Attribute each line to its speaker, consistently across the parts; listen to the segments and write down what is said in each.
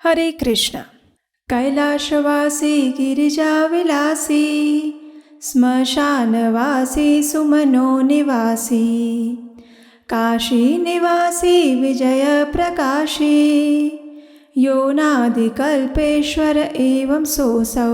Speaker 1: हरे कृष्ण। कैलाशवासी गिरिजाविलासी श्मशानवासी सुमनो निवासी काशी निवासी विजय प्रकाशी योनादिकल्पेश्वर एवं सोऽसौ।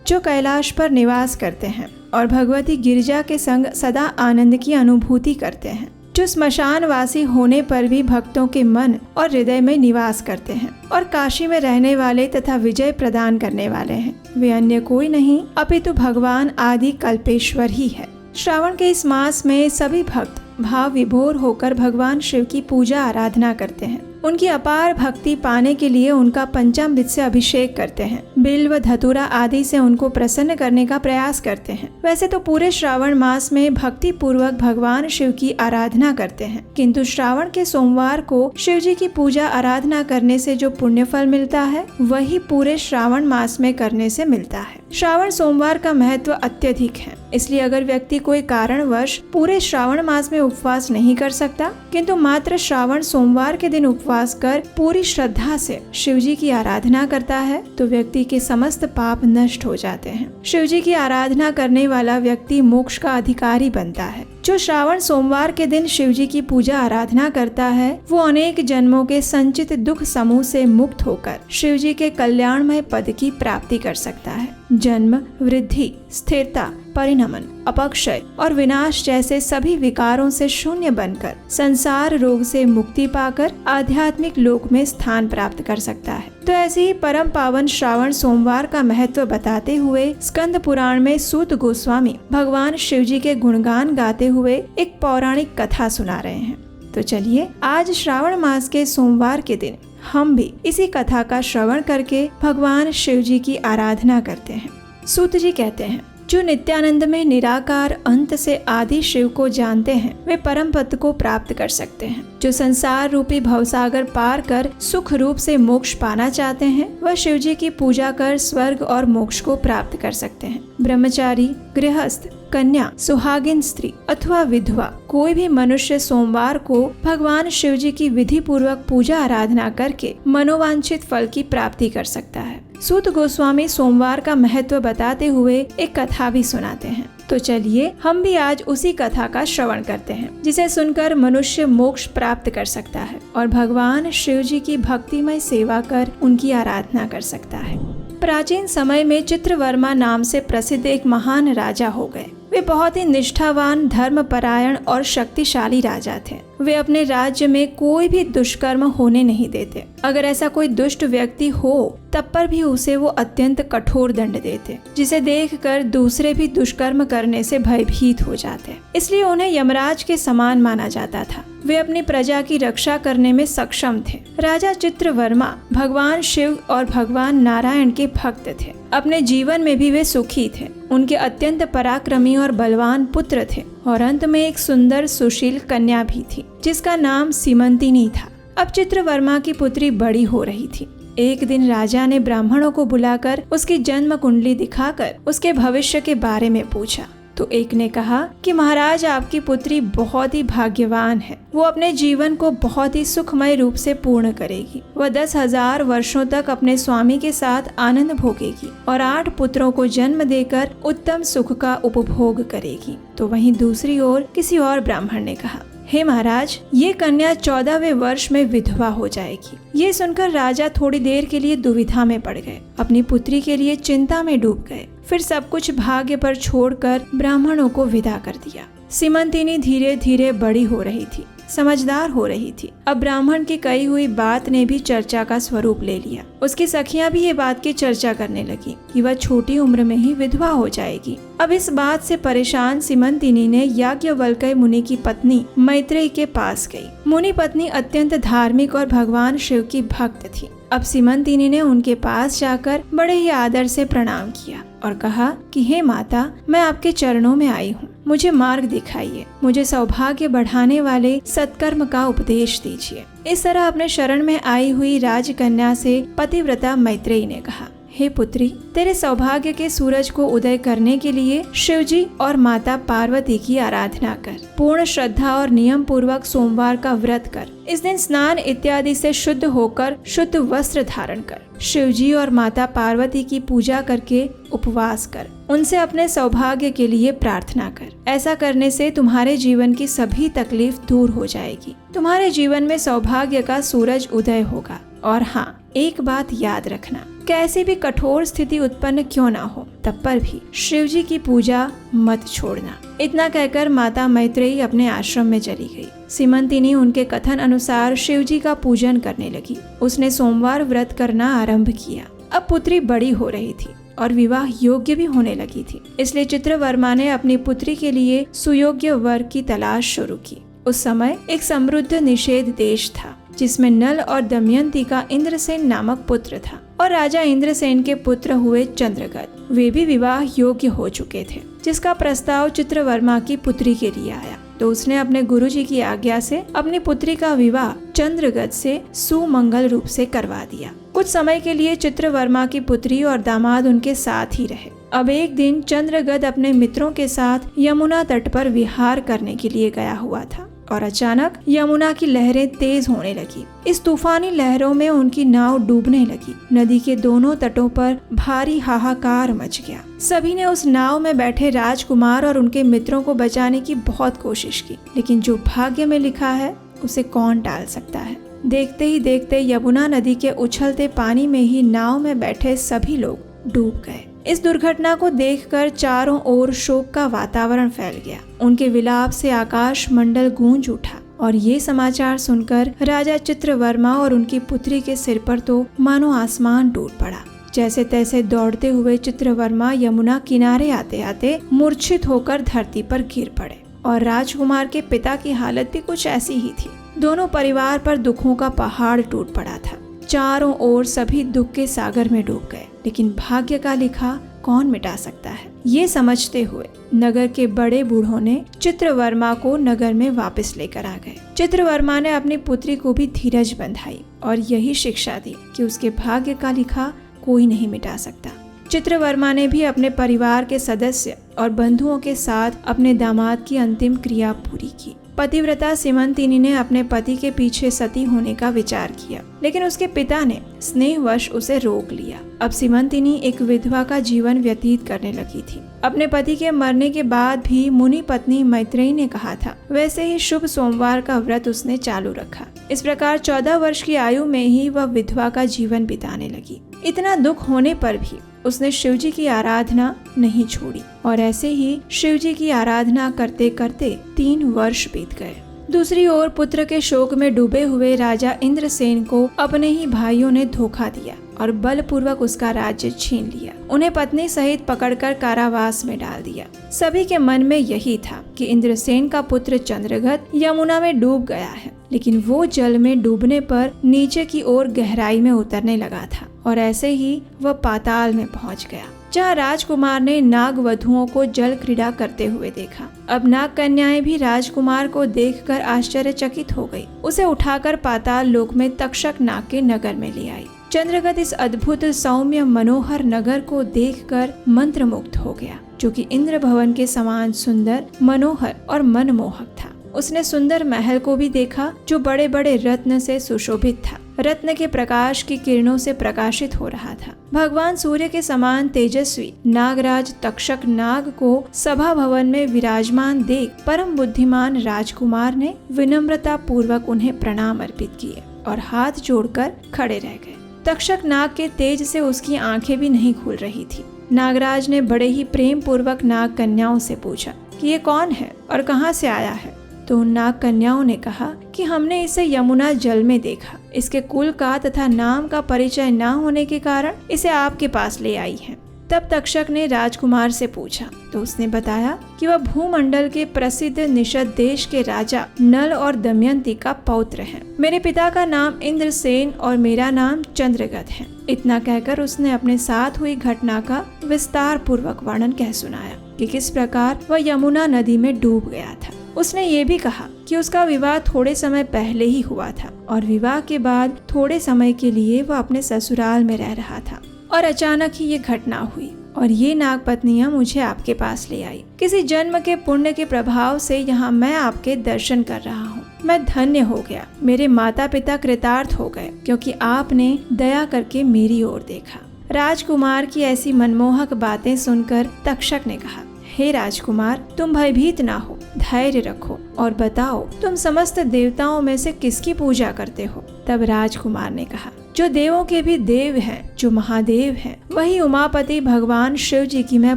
Speaker 1: जो कैलाश पर निवास करते हैं और भगवती गिरिजा के संग सदा आनंद की अनुभूति करते हैं, जो स्मशानवासी होने पर भी भक्तों के मन और हृदय में निवास करते हैं और काशी में रहने वाले तथा विजय प्रदान करने वाले हैं, वे अन्य कोई नहीं अपितु भगवान आदि कल्पेश्वर ही है। श्रावण के इस मास में सभी भक्त भाव विभोर होकर भगवान शिव की पूजा आराधना करते हैं। उनकी अपार भक्ति पाने के लिए उनका पंचामृत से अभिषेक करते हैं, बिल्व धतूरा आदि से उनको प्रसन्न करने का प्रयास करते हैं। वैसे तो पूरे श्रावण मास में भक्ति पूर्वक भगवान शिव की आराधना करते हैं, किंतु श्रावण के सोमवार को शिव जी की पूजा आराधना करने से जो पुण्य फल मिलता है वही पूरे श्रावण मास में करने से मिलता है। श्रावण सोमवार का महत्व अत्यधिक है, इसलिए अगर व्यक्ति कोई कारणवश पूरे श्रावण मास में उपवास नहीं कर सकता, किंतु मात्र श्रावण सोमवार के दिन उपवास कर पूरी श्रद्धा से शिव जी की आराधना करता है तो व्यक्ति के समस्त पाप नष्ट हो जाते हैं। शिव जी की आराधना करने वाला व्यक्ति मोक्ष का अधिकारी बनता है। जो श्रावण सोमवार के दिन शिव जी की पूजा आराधना करता है वो अनेक जन्मों के संचित दुख समूह से मुक्त होकर शिव जी के कल्याणमय पद की प्राप्ति कर सकता है। जन्म, वृद्धि, स्थिरता, परिणमन, अपक्षय और विनाश जैसे सभी विकारों से शून्य बनकर संसार रोग से मुक्ति पाकर आध्यात्मिक लोक में स्थान प्राप्त कर सकता है। तो ऐसे ही परम पावन श्रावण सोमवार का महत्व बताते हुए स्कंद पुराण में सूत गोस्वामी भगवान शिव जी के गुणगान गाते हुए एक पौराणिक कथा सुना रहे हैं। तो चलिए आज श्रावण मास के सोमवार के दिन हम भी इसी कथा का श्रवण करके भगवान शिव जी की आराधना करते हैं। सूत जी कहते हैं, जो नित्यानंद में निराकार अंत से आदि शिव को जानते हैं वे परम पद को प्राप्त कर सकते हैं। जो संसार रूपी भवसागर पार कर सुख रूप से मोक्ष पाना चाहते हैं वह शिव जी की पूजा कर स्वर्ग और मोक्ष को प्राप्त कर सकते हैं। ब्रह्मचारी, गृहस्थ, कन्या, सुहागिन स्त्री अथवा विधवा कोई भी मनुष्य सोमवार को भगवान शिव जी की विधि पूर्वक पूजा आराधना करके मनोवांछित फल की प्राप्ति कर सकता है। सूत गोस्वामी सोमवार का महत्व बताते हुए एक कथा भी सुनाते हैं। तो चलिए हम भी आज उसी कथा का श्रवण करते हैं, जिसे सुनकर मनुष्य मोक्ष प्राप्त कर सकता है और भगवान शिव जी की भक्तिमय सेवा कर उनकी आराधना कर सकता है। प्राचीन समय में चित्रवर्मा नाम से प्रसिद्ध एक महान राजा हो गए। वे बहुत ही निष्ठावान, धर्मपरायण और शक्तिशाली राजा थे। वे अपने राज्य में कोई भी दुष्कर्म होने नहीं देते। अगर ऐसा कोई दुष्ट व्यक्ति हो तब पर भी उसे वो अत्यंत कठोर दंड देते, जिसे देखकर दूसरे भी दुष्कर्म करने से भयभीत हो जाते। इसलिए उन्हें यमराज के समान माना जाता था। वे अपनी प्रजा की रक्षा करने में सक्षम थे। राजा चित्रवर्मा भगवान शिव और भगवान नारायण के भक्त थे। अपने जीवन में भी वे सुखी थे। उनके अत्यंत पराक्रमी और बलवान पुत्र थे और अंत में एक सुंदर सुशील कन्या भी थी, जिसका नाम सीमंतिनी था। अब चित्रवर्मा की पुत्री बड़ी हो रही थी। एक दिन राजा ने ब्राह्मणों को बुलाकर उसकी जन्म कुंडली दिखाकर उसके भविष्य के बारे में पूछा। तो एक ने कहा कि महाराज, आपकी पुत्री बहुत ही भाग्यवान है। वो अपने जीवन को बहुत ही सुखमय रूप से पूर्ण करेगी। वह 10,000 वर्षों तक अपने स्वामी के साथ आनंद भोगेगी और 8 पुत्रों को जन्म देकर उत्तम सुख का उपभोग करेगी। तो वहीं दूसरी ओर किसी और ब्राह्मण ने कहा, हे महाराज, ये कन्या 14वें वर्ष में विधवा हो जाएगी। ये सुनकर राजा थोड़ी देर के लिए दुविधा में पड़ गए, अपनी पुत्री के लिए चिंता में डूब गए। फिर सब कुछ भाग्य पर छोड़कर ब्राह्मणों को विदा कर दिया। सीमंतिनी धीरे धीरे बड़ी हो रही थी, समझदार हो रही थी। अब ब्राह्मण की कही हुई बात ने भी चर्चा का स्वरूप ले लिया। उसकी सखियां भी ये बात की चर्चा करने लगी कि वह छोटी उम्र में ही विधवा हो जाएगी। अब इस बात से परेशान सीमंतिनी ने याज्ञवल्क्य मुनि की पत्नी मैत्रेयी के पास गई। मुनि पत्नी अत्यंत धार्मिक और भगवान शिव की भक्त थी। अब सीमंतिनी ने उनके पास जाकर बड़े ही आदर से प्रणाम किया और कहा कि हे माता, मैं आपके चरणों में आई हूँ। मुझे मार्ग दिखाइए, मुझे सौभाग्य बढ़ाने वाले सत्कर्म का उपदेश दीजिए। इस तरह अपने शरण में आई हुई राजकन्या से पतिव्रता मैत्रेयी ने कहा, हे पुत्री, तेरे सौभाग्य के सूरज को उदय करने के लिए शिवजी और माता पार्वती की आराधना कर। पूर्ण श्रद्धा और नियम पूर्वक सोमवार का व्रत कर इस दिन स्नान इत्यादि से शुद्ध होकर शुद्ध वस्त्र धारण कर शिवजी और माता पार्वती की पूजा करके उपवास कर उनसे अपने सौभाग्य के लिए प्रार्थना कर। ऐसा करने से तुम्हारे जीवन की सभी तकलीफ दूर हो जाएगी। तुम्हारे जीवन में सौभाग्य का सूरज उदय होगा। और हाँ, एक बात याद रखना, कैसी भी कठोर स्थिति उत्पन्न क्यों ना हो, तब पर भी शिवजी की पूजा मत छोड़ना। इतना कहकर माता मैत्रेयी अपने आश्रम में चली गई। सीमंतिनी उनके कथन अनुसार शिवजी का पूजन करने लगी। उसने सोमवार व्रत करना आरंभ किया। अब पुत्री बड़ी हो रही थी और विवाह योग्य भी होने लगी थी, इसलिए चित्रवर्मा ने अपनी पुत्री के लिए सुयोग्य वर की तलाश शुरू की। उस समय एक समृद्ध निषेध देश था, जिसमें नल और दमयंती का इंद्रसेन नामक पुत्र था और राजा इंद्रसेन के पुत्र हुए चंद्रगत। वे भी विवाह योग्य हो चुके थे, जिसका प्रस्ताव चित्रवर्मा की पुत्री के लिए आया। तो उसने अपने गुरुजी की आज्ञा से अपनी पुत्री का विवाह चंद्रगत से सुमंगल रूप से करवा दिया। कुछ समय के लिए चित्रवर्मा की पुत्री और दामाद उनके साथ ही रहे। अब एक दिन चंद्रगत अपने मित्रों के साथ यमुना तट पर विहार करने के लिए गया हुआ था और अचानक यमुना की लहरें तेज होने लगी। इस तूफानी लहरों में उनकी नाव डूबने लगी। नदी के दोनों तटों पर भारी हाहाकार मच गया। सभी ने उस नाव में बैठे राजकुमार और उनके मित्रों को बचाने की बहुत कोशिश की, लेकिन जो भाग्य में लिखा है उसे कौन टाल सकता है। देखते ही देखते यमुना नदी के उछलते पानी में ही नाव में बैठे सभी लोग डूब गए। इस दुर्घटना को देखकर चारों ओर शोक का वातावरण फैल गया। उनके विलाप से आकाश मंडल गूंज उठा और ये समाचार सुनकर राजा चित्रवर्मा और उनकी पुत्री के सिर पर तो मानो आसमान टूट पड़ा। जैसे तैसे दौड़ते हुए चित्रवर्मा यमुना किनारे आते आते मूर्छित होकर धरती पर गिर पड़े और राजकुमार के पिता की हालत भी कुछ ऐसी ही थी। दोनों परिवार पर दुखों का पहाड़ टूट पड़ा था। चारों ओर सभी दुख के सागर में डूब गए, लेकिन भाग्य का लिखा कौन मिटा सकता है। ये समझते हुए नगर के बड़े बूढ़ों ने चित्रवर्मा को नगर में वापस लेकर आ गए। चित्रवर्मा ने अपनी पुत्री को भी धीरज बंधाई और यही शिक्षा दी कि उसके भाग्य का लिखा कोई नहीं मिटा सकता। चित्रवर्मा ने भी अपने परिवार के सदस्य और बंधुओं के साथ अपने दामाद की अंतिम क्रिया पूरी की। पतिव्रता सीमंतिनी ने अपने पति के पीछे सती होने का विचार किया, लेकिन उसके पिता ने स्नेहवश उसे रोक लिया। अब सीमंतिनी एक विधवा का जीवन व्यतीत करने लगी थी। अपने पति के मरने के बाद भी मुनि पत्नी मैत्रेयी ने कहा था, वैसे ही शुभ सोमवार का व्रत उसने चालू रखा। इस प्रकार 14 वर्ष की आयु में ही वह विधवा का जीवन बिताने लगी। इतना दुख होने पर भी उसने शिवजी की आराधना नहीं छोड़ी और ऐसे ही शिवजी की आराधना करते करते 3 वर्ष बीत गए। दूसरी ओर पुत्र के शोक में डूबे हुए राजा इंद्रसेन को अपने ही भाइयों ने धोखा दिया और बलपूर्वक उसका राज्य छीन लिया। उन्हें पत्नी सहित पकड़कर कारावास में डाल दिया। सभी के मन में यही था कि इंद्रसेन का पुत्र चंद्रगत यमुना में डूब गया है, लेकिन वो जल में डूबने पर नीचे की ओर गहराई में उतरने लगा था और ऐसे ही वह पाताल में पहुंच गया, जहाँ राजकुमार ने नाग वधुओं को जल क्रीड़ा करते हुए देखा। अब नाग कन्याएं भी राजकुमार को देखकर आश्चर्यचकित हो गई। उसे उठाकर पाताल लोक में तक्षक नाग के नगर में ले आई। चंद्रगत इस अद्भुत सौम्य मनोहर नगर को देखकर मंत्रमुग्ध हो गया, जो कि इंद्र भवन के समान सुंदर, मनोहर और मनमोहक था। उसने सुंदर महल को भी देखा, जो बड़े बड़े रत्न से सुशोभित था। रत्न के प्रकाश की किरणों से प्रकाशित हो रहा था। भगवान सूर्य के समान तेजस्वी नागराज तक्षक नाग को सभा भवन में विराजमान देख परम बुद्धिमान राजकुमार ने विनम्रता पूर्वक उन्हें प्रणाम अर्पित किए और हाथ जोड़कर खड़े रह गए। तक्षक नाग के तेज से उसकी आंखें भी नहीं खुल रही थी। नागराज ने बड़े ही प्रेम पूर्वक नाग कन्याओं से पूछा कि ये कौन है और कहाँ से आया है। तो उन नाग कन्याओं ने कहा कि हमने इसे यमुना जल में देखा। इसके कुल का तथा नाम का परिचय न होने के कारण इसे आपके पास ले आई है। तब तक्षक ने राजकुमार से पूछा तो उसने बताया कि वह भूमंडल के प्रसिद्ध निषद देश के राजा नल और दमयंती का पौत्र है। मेरे पिता का नाम इंद्रसेन और मेरा नाम चंद्रगत है। इतना कहकर उसने अपने साथ हुई घटना का विस्तार पूर्वक वर्णन कह सुनाया कि किस प्रकार वह यमुना नदी में डूब गया था। उसने ये भी कहा कि उसका विवाह थोड़े समय पहले ही हुआ था और विवाह के बाद थोड़े समय के लिए वह अपने ससुराल में रह रहा था और अचानक ही ये घटना हुई और ये नागपत्नियां मुझे आपके पास ले आई। किसी जन्म के पुण्य के प्रभाव से यहाँ मैं आपके दर्शन कर रहा हूँ। मैं धन्य हो गया, मेरे माता पिता कृतार्थ हो गए, क्योंकि आपने दया करके मेरी ओर देखा। राजकुमार की ऐसी मनमोहक बातें सुनकर तक्षक ने कहा, हे राजकुमार, तुम भयभीत ना हो, धैर्य रखो और बताओ तुम समस्त देवताओं में से किसकी पूजा करते हो। तब राजकुमार ने कहा, जो देवों के भी देव हैं, जो महादेव हैं, वही उमापति भगवान शिव जी की मैं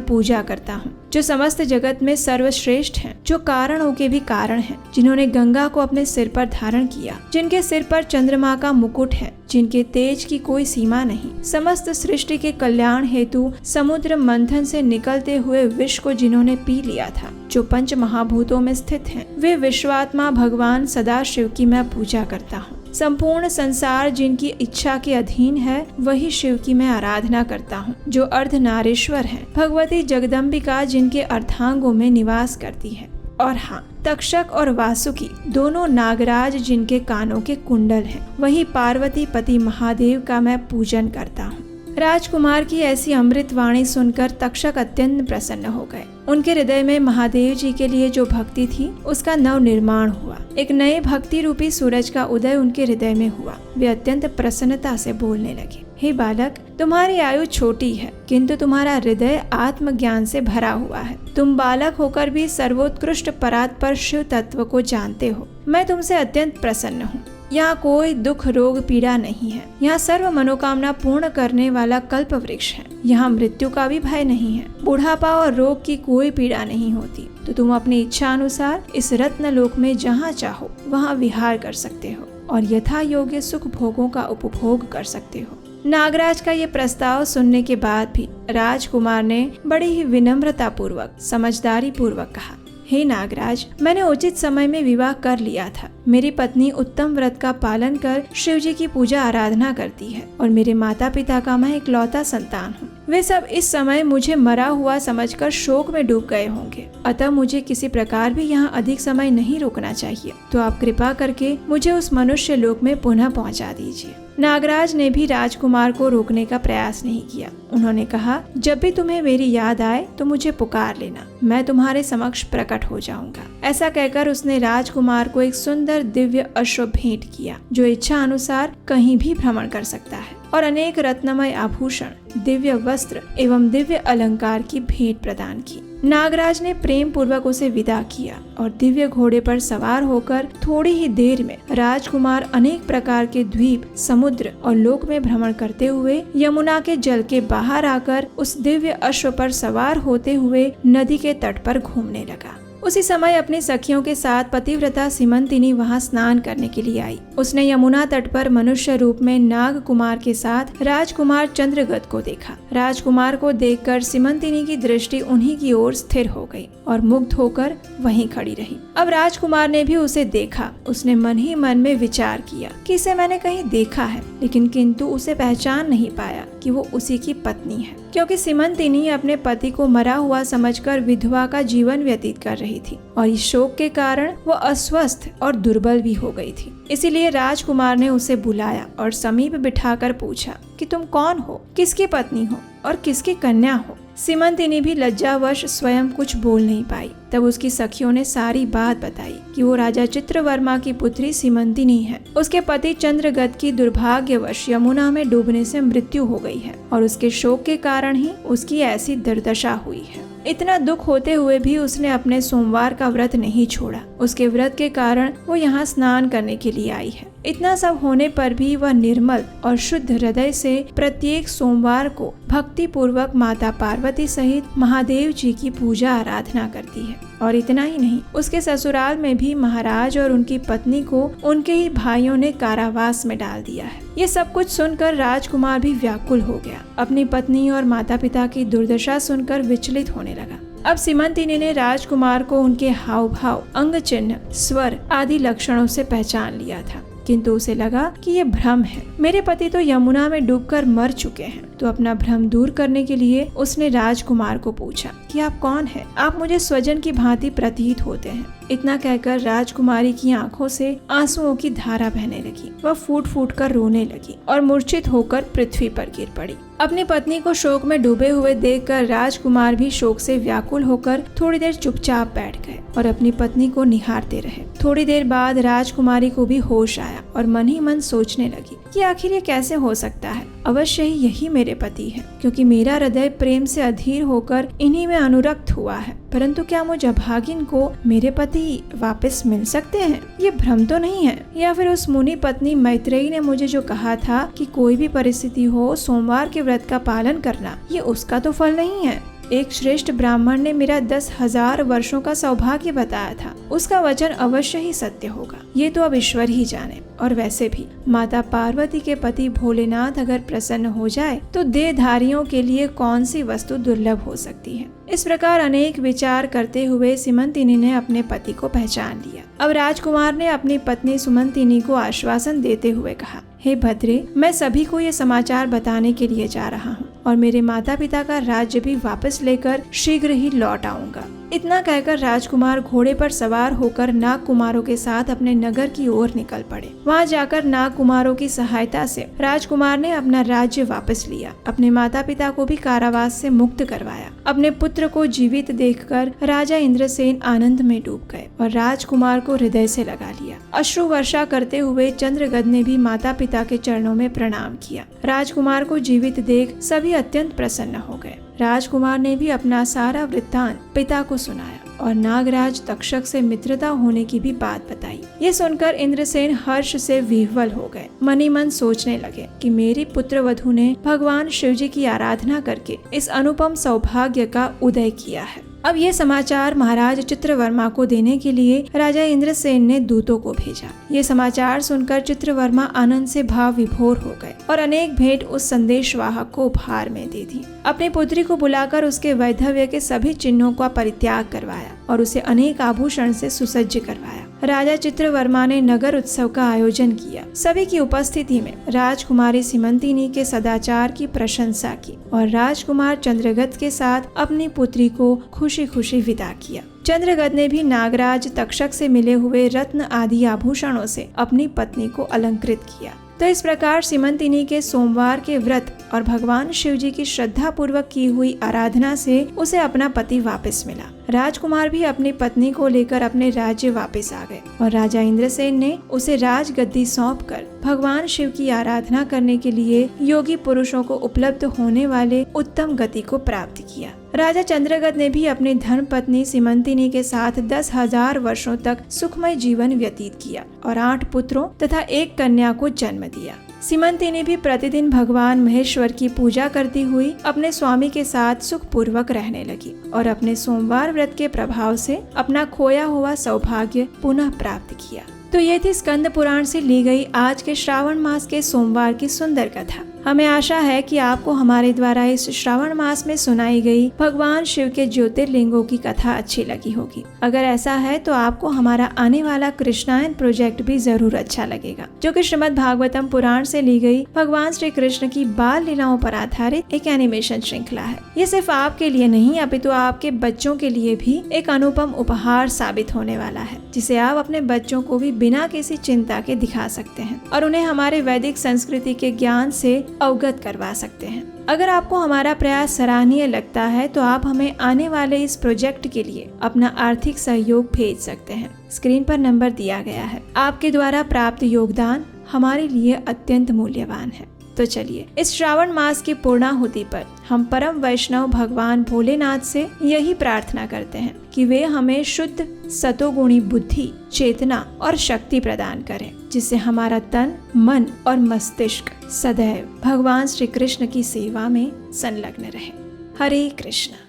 Speaker 1: पूजा करता हूँ, जो समस्त जगत में सर्वश्रेष्ठ हैं, जो कारणों के भी कारण हैं, जिन्होंने गंगा को अपने सिर पर धारण किया, जिनके सिर पर चंद्रमा का मुकुट है, जिनके तेज की कोई सीमा नहीं, समस्त सृष्टि के कल्याण हेतु समुद्र मंथन से निकलते हुए विष को जिन्होंने पी लिया था, जो पंच महाभूतों में स्थित हैं, वे विश्वात्मा भगवान सदाशिव की मैं पूजा करता हूँ। संपूर्ण संसार जिनकी इच्छा के अधीन है, वही शिव की मैं आराधना करता हूँ, जो अर्धनारीश्वर है, भगवती जगदम्बिका जिनके अर्धांगों में निवास करती है। और हाँ, तक्षक और वासुकी दोनों नागराज जिनके कानों के कुंडल हैं, वही पार्वती पति महादेव का मैं पूजन करता हूँ। राजकुमार की ऐसी अमृत वाणी सुनकर तक्षक अत्यंत प्रसन्न हो गए। उनके हृदय में महादेव जी के लिए जो भक्ति थी, उसका नव निर्माण हुआ। एक नए भक्ति रूपी सूरज का उदय उनके हृदय में हुआ। वे अत्यंत प्रसन्नता से बोलने लगे, हे बालक, तुम्हारी आयु छोटी है, किंतु तुम्हारा हृदय आत्मज्ञान से भरा हुआ है। तुम बालक होकर भी सर्वोत्कृष्ट परात्पर शिव तत्व को जानते हो। मैं तुमसे अत्यंत प्रसन्न हूँ। यहाँ कोई दुख रोग पीड़ा नहीं है। यहाँ सर्व मनोकामना पूर्ण करने वाला कल्प वृक्ष है। यहाँ मृत्यु का भी भय नहीं है। बुढ़ापा और रोग की कोई पीड़ा नहीं होती। तो तुम अपनी इच्छा अनुसार इस रत्न लोक में जहाँ चाहो वहाँ विहार कर सकते हो और यथा योग्य सुख भोगों का उपभोग कर सकते हो। नागराज का ये प्रस्ताव सुनने के बाद भी राजकुमार ने बड़ी ही विनम्रता पूर्वक, समझदारी पूर्वक कहा, हे नागराज, मैंने उचित समय में विवाह कर लिया था। मेरी पत्नी उत्तम व्रत का पालन कर शिव जी की पूजा आराधना करती है और मेरे माता पिता का मैं इकलौता संतान हूँ। वे सब इस समय मुझे मरा हुआ समझकर शोक में डूब गए होंगे। अतः मुझे किसी प्रकार भी यहाँ अधिक समय नहीं रुकना चाहिए। तो आप कृपा करके मुझे उस मनुष्य लोक में पुनः पहुँचा दीजिए। नागराज ने भी राजकुमार को रोकने का प्रयास नहीं किया। उन्होंने कहा, जब भी तुम्हें मेरी याद आए तो मुझे पुकार लेना, मैं तुम्हारे समक्ष प्रकट हो जाऊंगा। ऐसा कहकर उसने राजकुमार को एक सुंदर दिव्य अश्व भेंट किया, जो इच्छा अनुसार कहीं भी भ्रमण कर सकता है, और अनेक रत्नमय आभूषण, दिव्य वस्त्र एवं दिव्य अलंकार की भेंट प्रदान की। नागराज ने प्रेम पूर्वक उसे विदा किया और दिव्य घोड़े पर सवार होकर थोड़ी ही देर में राजकुमार अनेक प्रकार के द्वीप, समुद्र और लोक में भ्रमण करते हुए यमुना के जल के बाहर आकर उस दिव्य अश्व पर सवार होते हुए नदी के तट पर घूमने लगा। उसी समय अपनी सखियों के साथ पतिव्रता सीमंतिनी वहां स्नान करने के लिए आई। उसने यमुना तट पर मनुष्य रूप में नाग कुमार के साथ राजकुमार चंद्रगत को देखा। राजकुमार को देखकर सीमंतिनी की दृष्टि उन्हीं की ओर स्थिर हो गई और मुग्ध होकर वहीं खड़ी रही। अब राजकुमार ने भी उसे देखा। उसने मन ही मन में विचार किया कि इसे मैंने कहीं देखा है, लेकिन किंतु उसे पहचान नहीं पाया कि वो उसी की पत्नी है, क्योंकि सीमंतिनी अपने पति को मरा हुआ समझकर विधवा का जीवन व्यतीत कर रही थी और इस शोक के कारण वो अस्वस्थ और दुर्बल भी हो गई थी। इसीलिए राजकुमार ने उसे बुलाया और समीप बिठाकर पूछा कि तुम कौन हो, किसकी पत्नी हो और किसकी कन्या हो। सीमंतिनी भी लज्जावश स्वयं कुछ बोल नहीं पाई। तब उसकी सखियों ने सारी बात बताई कि वो राजा चित्रवर्मा की पुत्री सीमंतिनी है। उसके पति चंद्रगत की दुर्भाग्यवश यमुना में डूबने से मृत्यु हो गई है और उसके शोक के कारण ही उसकी ऐसी दुर्दशा हुई है। इतना दुख होते हुए भी उसने अपने सोमवार का व्रत नहीं छोड़ा। उसके व्रत के कारण वो यहाँ स्नान करने के लिए आई है। इतना सब होने पर भी वह निर्मल और शुद्ध हृदय से प्रत्येक सोमवार को भक्ति पूर्वक माता पार्वती सहित महादेव जी की पूजा आराधना करती है। और इतना ही नहीं, उसके ससुराल में भी महाराज और उनकी पत्नी को उनके ही भाइयों ने कारावास में डाल दिया है। ये सब कुछ सुनकर राजकुमार भी व्याकुल हो गया। अपनी पत्नी और माता पिता की दुर्दशा सुनकर विचलित होने लगा। अब सीमंतिनी ने राजकुमार को उनके हाव भाव, अंग चिन्ह, स्वर आदि लक्षणों से पहचान लिया था, किंतु उसे लगा कि ये भ्रम है। मेरे पति तो यमुना में डूबकर मर चुके हैं। तो अपना भ्रम दूर करने के लिए उसने राजकुमार को पूछा कि आप कौन हैं? आप मुझे स्वजन की भांति प्रतीत होते हैं। इतना कहकर राजकुमारी की आंखों से आंसुओं की धारा बहने लगी। वह फूट फूट कर रोने लगी और मूर्छित होकर पृथ्वी पर गिर पड़ी। अपनी पत्नी को शोक में डूबे हुए देखकर राजकुमार भी शोक से व्याकुल होकर थोड़ी देर चुपचाप बैठ गए और अपनी पत्नी को निहारते रहे। थोड़ी देर बाद राजकुमारी को भी होश आया और मन ही मन सोचने लगी कि आखिर ये कैसे हो सकता है। अवश्य ही यही मेरे पति है, क्योंकि मेरा हृदय प्रेम से अधीर होकर इन्हीं में अनुरक्त हुआ है। परंतु क्या मुझ अभागिन को मेरे पति वापस मिल सकते हैं? ये भ्रम तो नहीं है? या फिर उस मुनि पत्नी मैत्रेयी ने मुझे जो कहा था कि कोई भी परिस्थिति हो सोमवार के व्रत का पालन करना, ये उसका तो फल नहीं है? एक श्रेष्ठ ब्राह्मण ने मेरा 10,000 वर्षों का सौभाग्य बताया था, उसका वचन अवश्य ही सत्य होगा। ये तो अब ईश्वर ही जाने। और वैसे भी माता पार्वती के पति भोलेनाथ अगर प्रसन्न हो जाए तो देहधारियों के लिए कौन सी वस्तु दुर्लभ हो सकती है। इस प्रकार अनेक विचार करते हुए सिमंतिनी ने अपने पति को पहचान लिया। अब राजकुमार ने अपनी पत्नी सुमंतिनी को आश्वासन देते हुए कहा, हे भद्रे, मैं सभी को ये समाचार बताने के लिए जा रहा हूँ और मेरे माता पिता का राज्य भी वापस लेकर शीघ्र ही लौट आऊंगा। इतना कहकर राजकुमार घोड़े पर सवार होकर नाग कुमारों के साथ अपने नगर की ओर निकल पड़े। वहां जाकर नाग कुमारों की सहायता से राजकुमार ने अपना राज्य वापस लिया, अपने माता पिता को भी कारावास से मुक्त करवाया। अपने पुत्र को जीवित देखकर राजा इंद्रसेन आनंद में डूब गए और राजकुमार को हृदय से लगा लिया। अश्रु वर्षा करते हुए चंद्रगद ने भी माता पिता के चरणों में प्रणाम किया। राजकुमार को जीवित देख सभी अत्यंत प्रसन्न हो गए। राजकुमार ने भी अपना सारा वृत्तांत पिता को सुनाया और नागराज तक्षक से मित्रता होने की भी बात बताई। ये सुनकर इंद्रसेन हर्ष से विह्वल हो गए। मन ही मन सोचने लगे कि मेरी पुत्र वधू ने भगवान शिवजी की आराधना करके इस अनुपम सौभाग्य का उदय किया है। अब ये समाचार महाराज चित्रवर्मा को देने के लिए राजा इंद्रसेन ने दूतों को भेजा। ये समाचार सुनकर चित्रवर्मा आनंद से भाव विभोर हो गए और अनेक भेंट उस संदेशवाहक को उपहार में दे दी। अपनी पुत्री को बुलाकर उसके वैधव्य के सभी चिन्हों का परित्याग करवाया और उसे अनेक आभूषण से सुसज्ज करवाया। राजा चित्रवर्मा ने नगर उत्सव का आयोजन किया। सभी की उपस्थिति में राजकुमारी सिमंतिनी के सदाचार की प्रशंसा की और राजकुमार चंद्रगद के साथ अपनी पुत्री को खुशी खुशी विदा किया। चंद्रगद ने भी नागराज तक्षक से मिले हुए रत्न आदि आभूषणों से अपनी पत्नी को अलंकृत किया। तो इस प्रकार सिमंतिनी के सोमवार के व्रत और भगवान शिवजी की श्रद्धा पूर्वक की हुई आराधना से उसे अपना पति वापस मिला। राजकुमार भी अपनी पत्नी को लेकर अपने राज्य वापस आ गए और राजा इंद्रसेन ने उसे राजगद्दी सौंपकर भगवान शिव की आराधना करने के लिए योगी पुरुषों को उपलब्ध होने वाले उत्तम गति को प्राप्त किया। राजा चंद्रगद ने भी अपनी धर्म पत्नी सिमंतिनी के साथ 10,000 वर्षों तक सुखमय जीवन व्यतीत किया और 8 पुत्रों तथा 1 कन्या को जन्म दिया। सिमंतिनी भी प्रतिदिन भगवान महेश्वर की पूजा करती हुई अपने स्वामी के साथ सुख पूर्वक रहने लगी और अपने सोमवार व्रत के प्रभाव से अपना खोया हुआ सौभाग्य पुनः प्राप्त किया। तो ये थी स्कंद पुराण से ली गई आज के श्रावण मास के सोमवार की सुंदर कथा। हमें आशा है कि आपको हमारे द्वारा इस श्रावण मास में सुनाई गई भगवान शिव के ज्योतिर्लिंगों की कथा अच्छी लगी होगी। अगर ऐसा है तो आपको हमारा आने वाला कृष्णायन प्रोजेक्ट भी जरूर अच्छा लगेगा, जो कि श्रीमद् भागवतम पुराण से ली गई भगवान श्री कृष्ण की बाल लीलाओं पर आधारित एक एनिमेशन श्रृंखला है। ये सिर्फ आपके लिए नहीं अपितु आपके बच्चों के लिए भी एक अनुपम उपहार साबित होने वाला है, जिसे आप अपने बच्चों को भी बिना किसी चिंता के दिखा सकते हैं और उन्हें हमारे वैदिक संस्कृति के ज्ञान से अवगत करवा सकते हैं। अगर आपको हमारा प्रयास सराहनीय लगता है तो आप हमें आने वाले इस प्रोजेक्ट के लिए अपना आर्थिक सहयोग भेज सकते हैं। स्क्रीन पर नंबर दिया गया है। आपके द्वारा प्राप्त योगदान हमारे लिए अत्यंत मूल्यवान है। तो चलिए इस श्रावण मास की पूर्णाहुति पर हम परम वैष्णव भगवान भोलेनाथ से यही प्रार्थना करते हैं कि वे हमें शुद्ध सतोगुणी बुद्धि, चेतना और शक्ति प्रदान करें, जिससे हमारा तन, मन और मस्तिष्क सदैव भगवान श्री कृष्ण की सेवा में संलग्न रहे। हरे कृष्ण।